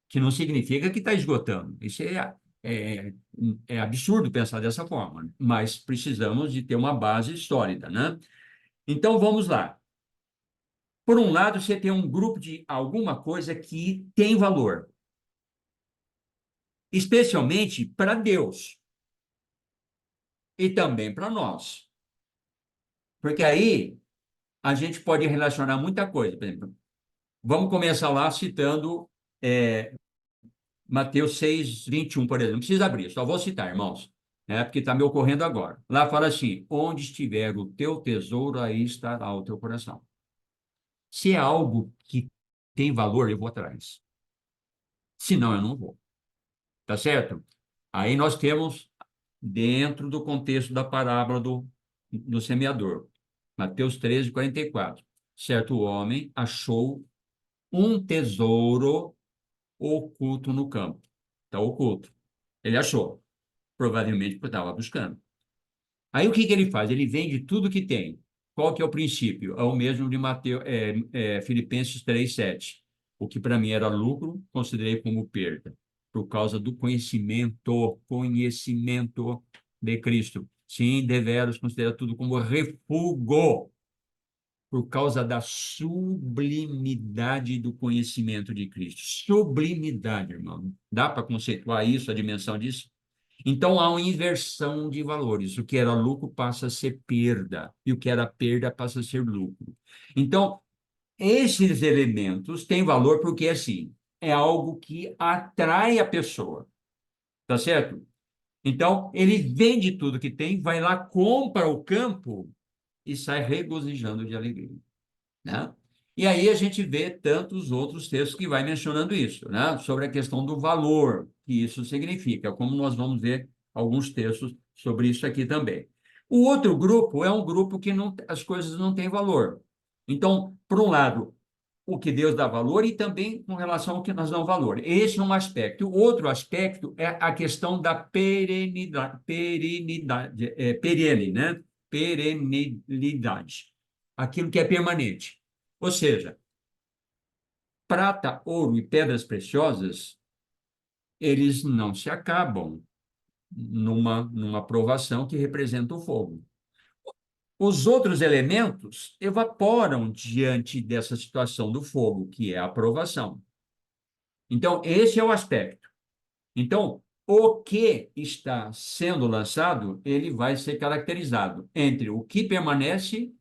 que não significa que está esgotando. Isso é, é absurdo pensar dessa forma, mas precisamos de ter uma base sólida, né? Então, vamos lá. Por um lado, você tem um grupo de alguma coisa que tem valor, especialmente para Deus e também para nós. Porque aí a gente pode relacionar muita coisa. Por exemplo, vamos começar lá citando Mateus 6, 21, por exemplo. Não precisa abrir, só vou citar, irmãos, né? Porque está me ocorrendo agora. Lá fala assim: onde estiver o teu tesouro, aí estará o teu coração. Se é algo que tem valor, eu vou atrás. Se não, eu não vou. Tá certo? Aí nós temos, dentro do contexto da parábola do semeador, Mateus 13, 44. Certo homem achou um tesouro oculto no campo. Está oculto. Ele achou. Provavelmente porque estava buscando. Aí o que que ele faz? Ele vende tudo que tem. Qual que é o princípio? É o mesmo de Filipenses 3:7. O que para mim era lucro, considerei como perda, por causa do conhecimento de Cristo. Sim, deveras considera tudo como refúgio, por causa da sublimidade do conhecimento de Cristo. Sublimidade, irmão. Dá para conceituar isso, a dimensão disso? Então, há uma inversão de valores. O que era lucro passa a ser perda, e o que era perda passa a ser lucro. Então, esses elementos têm valor porque, assim, é algo que atrai a pessoa, tá certo? Então, ele vende tudo que tem, vai lá, compra o campo e sai regozijando de alegria, né? E aí a gente vê tantos outros textos que vai mencionando isso, né? Sobre a questão do valor que isso significa, como nós vamos ver alguns textos sobre isso aqui também. O outro grupo é um grupo que não, as coisas não têm valor. Então, por um lado, o que Deus dá valor e também com relação ao que nós damos valor. Esse é um aspecto. O outro aspecto é a questão da perene, né? Perenidade. Aquilo que é permanente. Ou seja, prata, ouro e pedras preciosas, eles não se acabam numa provação que representa o fogo. Os outros elementos evaporam diante dessa situação do fogo, que é a provação. Então, esse é o aspecto. Então, o que está sendo lançado, ele vai ser caracterizado entre o que permanece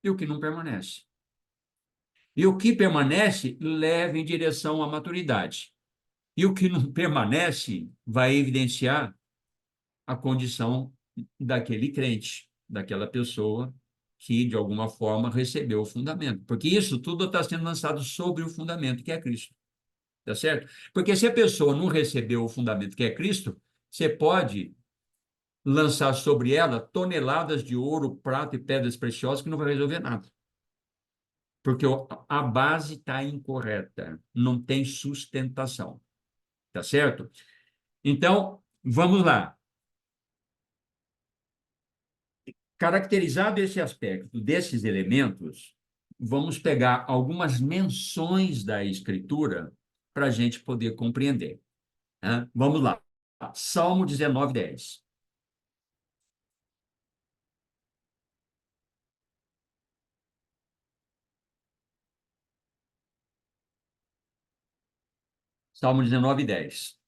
e o que não permanece. E o que permanece leva em direção à maturidade. E o que não permanece vai evidenciar a condição daquele crente, daquela pessoa que, de alguma forma, recebeu o fundamento. Porque isso tudo está sendo lançado sobre o fundamento que é Cristo. Tá certo? Porque se a pessoa não recebeu o fundamento que é Cristo, você pode lançar sobre ela toneladas de ouro, prata e pedras preciosas que não vai resolver nada. Porque a base está incorreta, não tem sustentação. Tá certo? Então, vamos lá. Caracterizado esse aspecto desses elementos, vamos pegar algumas menções da Escritura para a gente poder compreender, né? Vamos lá. Salmo 19:10. Salmo 19:10.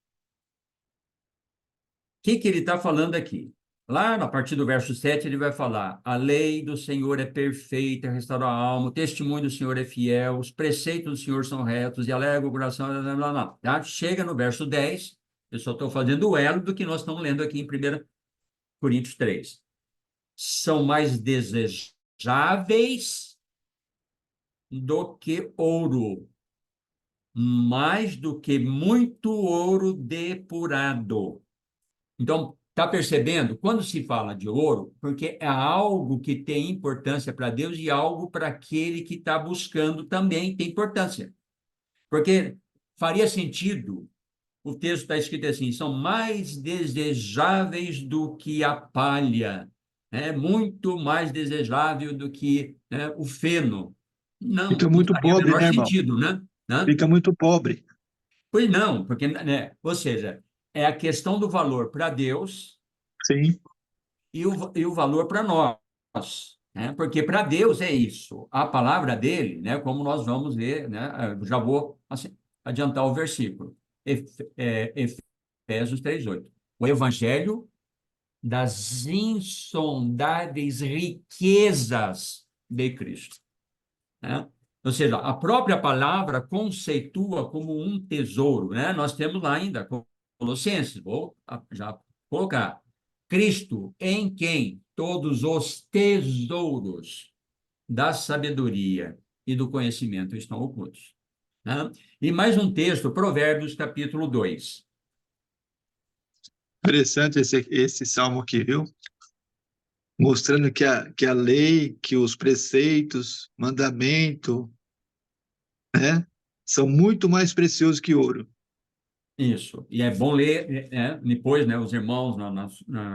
O que ele está falando aqui? Lá, a partir do verso 7, ele vai falar: a lei do Senhor é perfeita, restaura a alma, o testemunho do Senhor é fiel, os preceitos do Senhor são retos e alegra o coração, blá, blá, blá, tá? Chega no verso 10, eu só estou fazendo o elo do que nós estamos lendo aqui em 1 Coríntios 3. São mais desejáveis do que ouro, mais do que muito ouro depurado. Então, está percebendo? Quando se fala de ouro, porque é algo que tem importância para Deus e algo para aquele que está buscando também tem importância. Porque faria sentido, o texto está escrito assim, são mais desejáveis do que a palha, muito mais desejável do que, né, o feno. Fica Não, não muito faria o pobre, menor né, irmão? sentido, né? Hã? Fica muito pobre. Pois não, porque, né, ou seja, é a questão do valor para Deus Sim. e o valor para nós, né? Porque para Deus é isso, a palavra dele, né, como nós vamos ver, né, já vou assim, adiantar o versículo, Efésios 3:8. O evangelho das insondáveis riquezas de Cristo, né? Ou seja, a própria palavra conceitua como um tesouro, né? Nós temos lá ainda, Colossenses, vou já colocar. Cristo, em quem todos os tesouros da sabedoria e do conhecimento estão ocultos, né? E mais um texto, Provérbios, capítulo 2. Interessante esse salmo aqui, viu? Mostrando que a lei, que os preceitos, mandamento, né, são muito mais preciosos que ouro. Isso, e é bom ler, depois, né, os irmãos,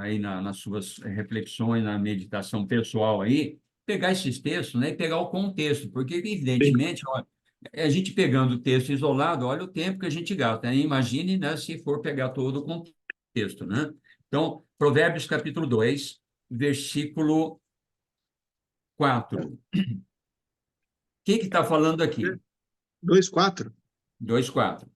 aí nas suas reflexões, na meditação pessoal aí, pegar esses textos, né, e pegar o contexto, porque, Sim. evidentemente, olha, a gente pegando o texto isolado, olha o tempo que a gente gasta, né? Imagine, né, se for pegar todo o contexto, né? Então, Provérbios capítulo 2, versículo 4. O que está falando aqui? 2:4. 2:4.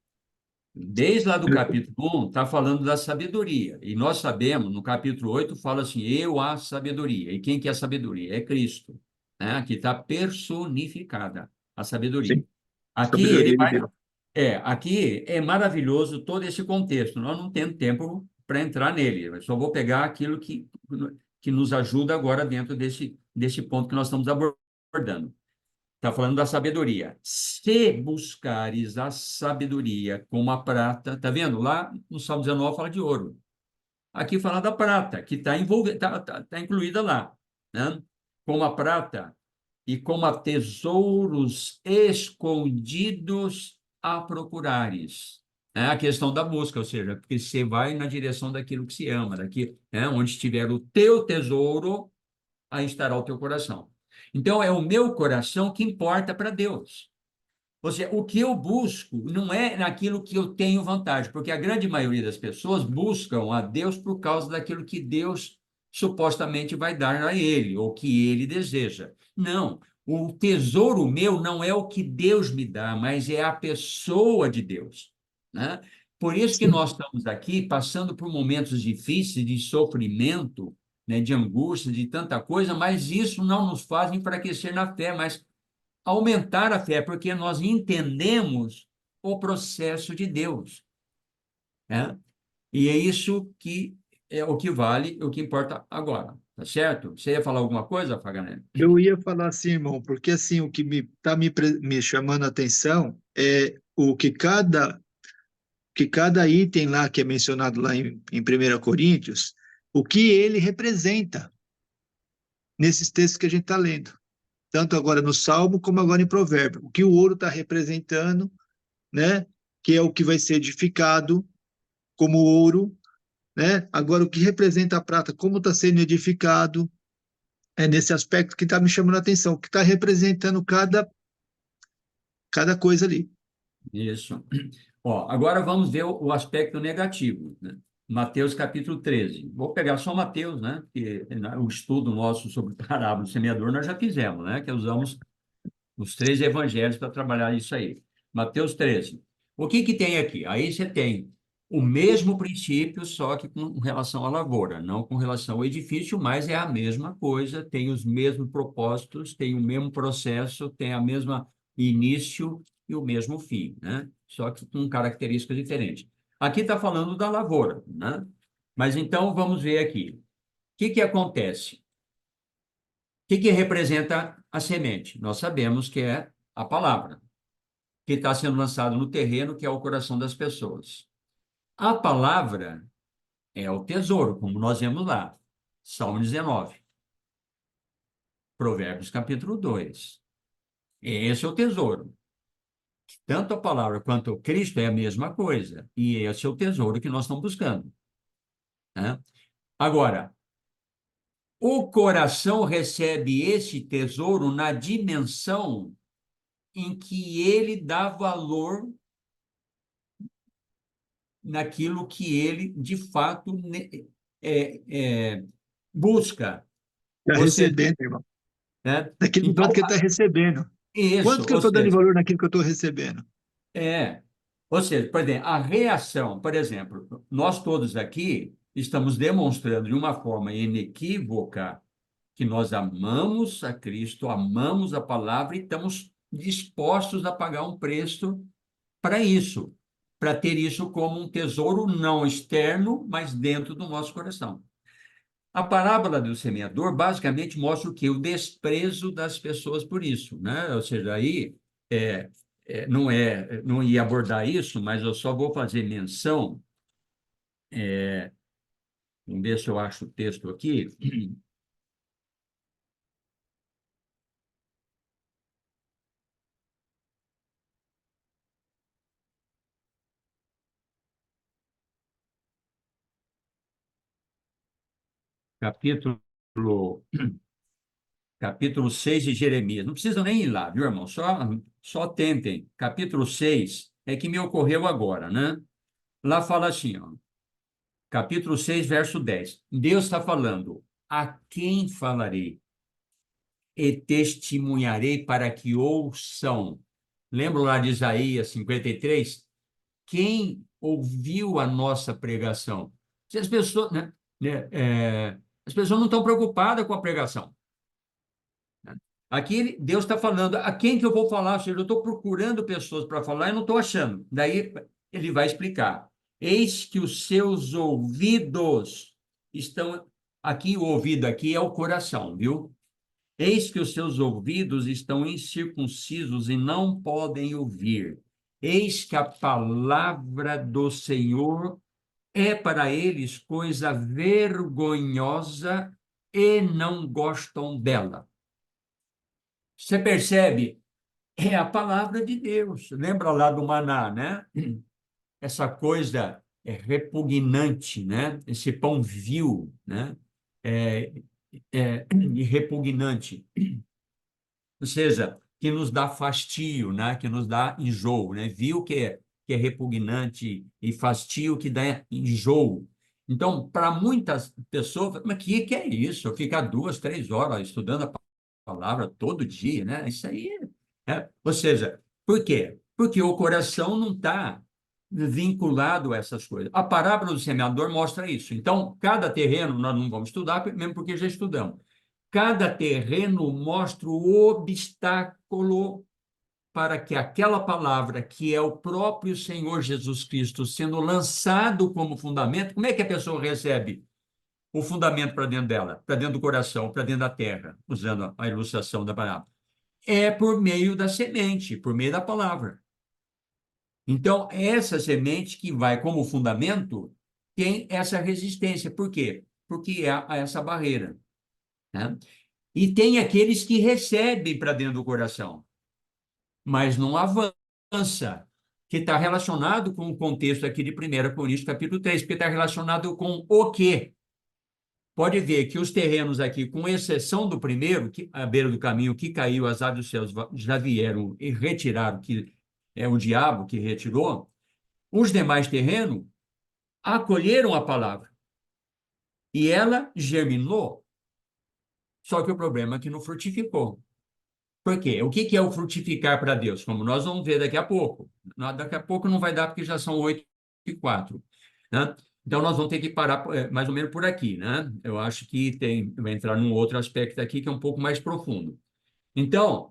Desde lá do capítulo 1, está falando da sabedoria. E nós sabemos, no capítulo 8, fala assim, eu a sabedoria. E quem que é a sabedoria? É Cristo, né? Que está personificada, a sabedoria. Sim. Aqui ele Sabedoria de vai... Deus. Aqui é maravilhoso todo esse contexto. Nós não temos tempo para entrar nele. Eu só vou pegar aquilo que nos ajuda agora dentro desse ponto que nós estamos abordando. Está falando da sabedoria. Se buscares a sabedoria como a prata, tá vendo? Lá no Salmo 19 fala de ouro. Aqui fala da prata, que está tá incluída lá, né? Como a prata e como a tesouros escondidos a procurares. É a questão da busca, ou seja, porque você vai na direção daquilo que se ama, daqui, né? Onde estiver o teu tesouro, aí estará o teu coração. Então, é o meu coração que importa para Deus. Ou seja, o que eu busco não é naquilo que eu tenho vantagem, porque a grande maioria das pessoas buscam a Deus por causa daquilo que Deus supostamente vai dar a ele, ou que ele deseja. Não, o tesouro meu não é o que Deus me dá, mas é a pessoa de Deus, né? Por isso que Sim. nós estamos aqui passando por momentos difíceis de sofrimento, né, de angústia, de tanta coisa, mas isso não nos faz enfraquecer na fé, mas aumentar a fé, porque nós entendemos o processo de Deus, né? E é isso que é o que vale, o que importa agora, tá certo? Você ia falar alguma coisa, Faganelli? Eu ia falar assim, irmão, porque assim, o que está me chamando a atenção é que cada item lá que é mencionado lá em 1 Coríntios, o que ele representa nesses textos que a gente está lendo. Tanto agora no Salmo como agora em Provérbio. O que o ouro está representando, né? Que é o que vai ser edificado como ouro, né? Agora o que representa a prata, como está sendo edificado, É nesse aspecto que está me chamando a atenção, que está representando cada coisa ali. Isso. Ó, agora vamos ver o aspecto negativo, né? Mateus capítulo 13. Vou pegar só Mateus, né? Que o estudo nosso sobre parábola do semeador nós já fizemos, né? Que usamos os 3 evangelhos para trabalhar isso aí. Mateus 13. O que que tem aqui? Aí você tem o mesmo princípio, só que com relação à lavoura, não com relação ao edifício, mas é a mesma coisa, tem os mesmos propósitos, tem o mesmo processo, tem a mesma início e o mesmo fim, né? Só que com características diferentes. Aqui está falando da lavoura, né? Mas então vamos ver aqui. O que que acontece? Que representa a semente? Nós sabemos que é a palavra, que está sendo lançada no terreno, que é o coração das pessoas. A palavra é o tesouro, como nós vemos lá, Salmo 19, Provérbios capítulo 2. Esse é o tesouro. Tanto a palavra quanto o Cristo é a mesma coisa, e esse é o tesouro que nós estamos buscando, né? Agora, o coração recebe esse tesouro na dimensão em que ele dá valor naquilo que ele, de fato, é, é, busca. Está Ou seja, recebendo, irmão. né? Daquele Então, quanto que ele está recebendo. isso, Quanto que eu ou estou dando seja, valor naquilo que eu estou recebendo? é, ou seja, por exemplo, a reação, por exemplo, nós todos aqui estamos demonstrando de uma forma inequívoca que nós amamos a Cristo, amamos a palavra e estamos dispostos a pagar um preço para isso, para ter isso como um tesouro não externo, mas dentro do nosso coração. A parábola do semeador basicamente mostra o quê? O desprezo das pessoas por isso, né? Ou seja, aí não ia abordar isso, mas eu só vou fazer menção, vamos ver se eu acho o texto aqui, capítulo capítulo 6 de Jeremias. Não precisam nem ir lá, viu, irmão? Só tentem. Capítulo 6 é que me ocorreu agora, né? Lá fala assim, ó, capítulo 6, verso 10. Deus está falando, a quem falarei e testemunharei para que ouçam. Lembra lá de Isaías 53? Quem ouviu a nossa pregação? Se as pessoas, as pessoas não estão preocupadas com a pregação. Aqui Deus está falando, a quem que eu vou falar? Ou seja, eu estou procurando pessoas para falar e não estou achando. Daí ele vai explicar. Eis que os seus ouvidos estão... Aqui, o ouvido aqui é o coração, viu? Eis que os seus ouvidos estão incircuncisos e não podem ouvir. Eis que a palavra do Senhor é para eles coisa vergonhosa e não gostam dela. Você percebe? É a palavra de Deus. Lembra lá do maná, né? Essa coisa repugnante, né? Esse pão vil, né? É, e repugnante. Ou seja, que nos dá fastio, né? Que nos dá enjoo, né? Vil que é repugnante e fastio que dá enjoo. Então, para muitas pessoas, mas que é isso? Eu ficar 2, 3 horas estudando a palavra todo dia, né? Isso aí ou seja, por quê? Porque o coração não está vinculado a essas coisas. A parábola do semeador mostra isso. Então, cada terreno, nós não vamos estudar, mesmo porque já estudamos. Cada terreno mostra o obstáculo para que aquela palavra, que é o próprio Senhor Jesus Cristo, sendo lançado como fundamento, como é que a pessoa recebe o fundamento para dentro dela, para dentro do coração, para dentro da terra, usando a ilustração da palavra? É por meio da semente, por meio da palavra. Então, essa semente que vai como fundamento tem essa resistência. Por quê? Porque há essa barreira, né? E tem aqueles que recebem para dentro do coração, mas não avança, que está relacionado com o contexto aqui de 1 Coríntios, capítulo 3, porque está relacionado com o quê? pode ver que os terrenos aqui, com exceção do primeiro, que, à beira do caminho, que caiu, as aves dos céus já vieram e retiraram, que é o diabo que retirou, os demais terrenos acolheram a palavra. E ela germinou. Só que o problema é que não frutificou. Por quê? O que é o frutificar para Deus? Como nós vamos ver daqui a pouco. Daqui a pouco não vai dar, porque já são 8h04, né? Então, nós vamos ter que parar mais ou menos por aqui, né? Eu acho que vai entrar num outro aspecto aqui que é um pouco mais profundo. Então,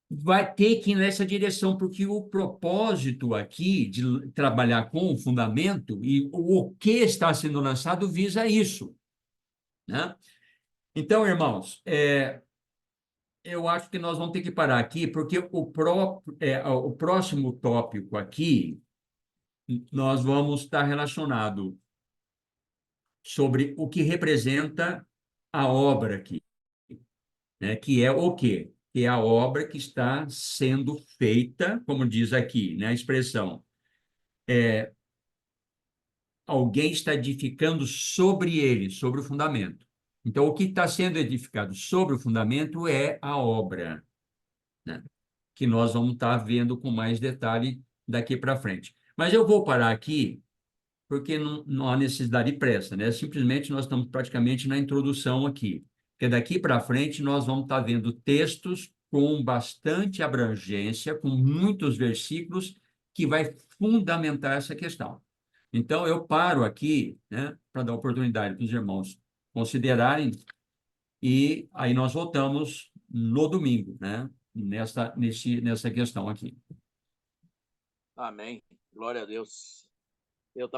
vai ter que ir nessa direção, porque o propósito aqui de trabalhar com o fundamento e o que está sendo lançado visa isso, né? Então, irmãos, eu acho que nós vamos ter que parar aqui, porque o próximo tópico aqui, nós vamos estar relacionado sobre o que representa a obra aqui, né? Que é o quê? Que é a obra que está sendo feita, como diz aqui, né, a expressão, alguém está edificando sobre ele, sobre o fundamento. Então, o que está sendo edificado sobre o fundamento é a obra, né? Que nós vamos estar vendo com mais detalhe daqui para frente. Mas eu vou parar aqui, porque não há necessidade de pressa, né? Simplesmente nós estamos praticamente na introdução aqui. Porque daqui para frente nós vamos estar vendo textos com bastante abrangência, com muitos versículos, que vai fundamentar essa questão. Então, eu paro aqui, né, para dar oportunidade para os irmãos considerarem, e aí nós voltamos no domingo, né, nessa questão aqui. Amém. Glória a Deus. Eu estava